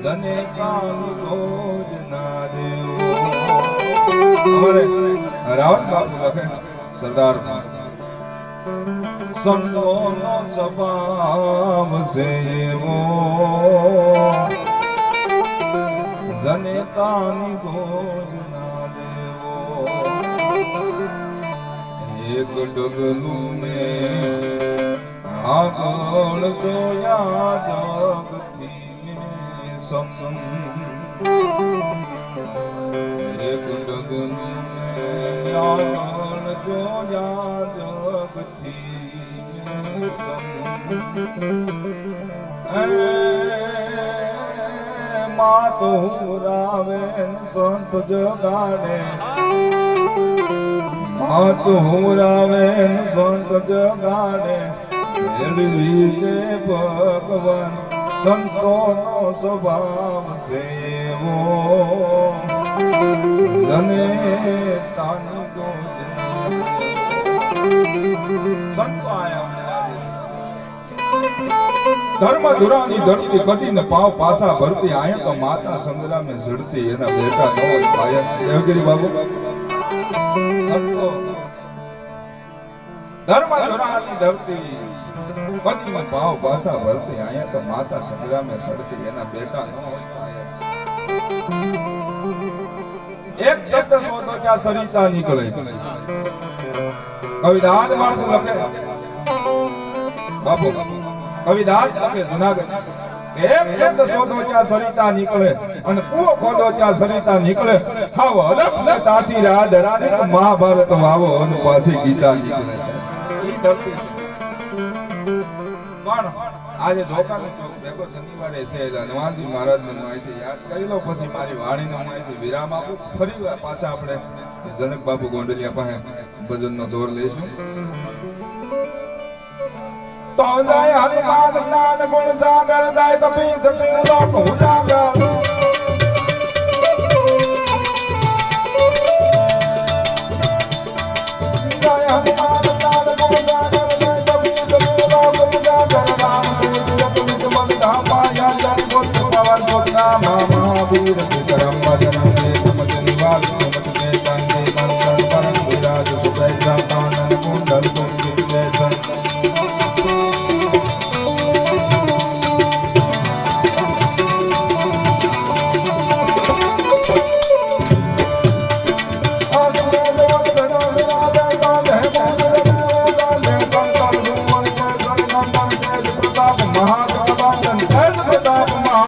જને કાની ગોદ ના દેવો અમારે રાવણ બાપુ લખે સરદાર સંતોનો સ્વભાવ છે એવો જને કાની ગોદ ના દેવો એક ડગલું મેં આગળ જોયા જગથી મેં સંગ એક ડગલું મેં આગળ જોયા જગથી મેં સંગ માત હુરાવે સંત જગાડે માત હુરાવે સંત જગાડે મેળવી દે ભગવાન સંતોનો સ્વભાવ છે એવો જને તાની ગોદ સંતો આયા ધર્મ ધુરાની ધરતી કદી ને પાવ પાસા ભરતી આયા તો માતા સંગ્રામે સડતી એના બેટા ન હોય પાયા દેવગીરી બાબુ સંતો ધર્મ ધુરાની ધરતી કદી ને પાવ પાસા ભરતી આયા તો માતા સંગ્રામે સડતી એના બેટા ન હોય પાયા એક શબ્દ શોધો ત્યાં સરિતા નીકળે કવિદાન બાપુ લખે બાપુ કવિદાન લખે જુનાગઢ એક શબ્દ શોધો ત્યાં સરિતા નીકળે અને કૂવો ખોદો ત્યાં સરિતા નીકળે હાવ અલગ છે તાસી રાત રાત મહાભારત વાવો અને પાછી ગીતા નીકળે છે ઈ ધરતી છે પણ આજે જોકાનો ચોક ભેગો શનિવારે છે હનુમાનજી મહારાજને માહિતી યાદ કરી લો પછી મારી વાણીને માહિતી વિરામ આપું ફરી પાછા આપણે જનક બાપુ ગોંડલિયા પાસે ભજનનો દોર લઈશું તો જાય હનુમાન જ્ઞાન ગુણ સાગર જાય કપી સતી લોક ઉજાગર જાય હનુમાન જ્ઞાન ગુણ સાગર જાય કપી સતી લોક ઉજાગર રામ તેજ યત નિજ મન ધામા યા જન ગોત્ર વર ગોત્રા મહાવીર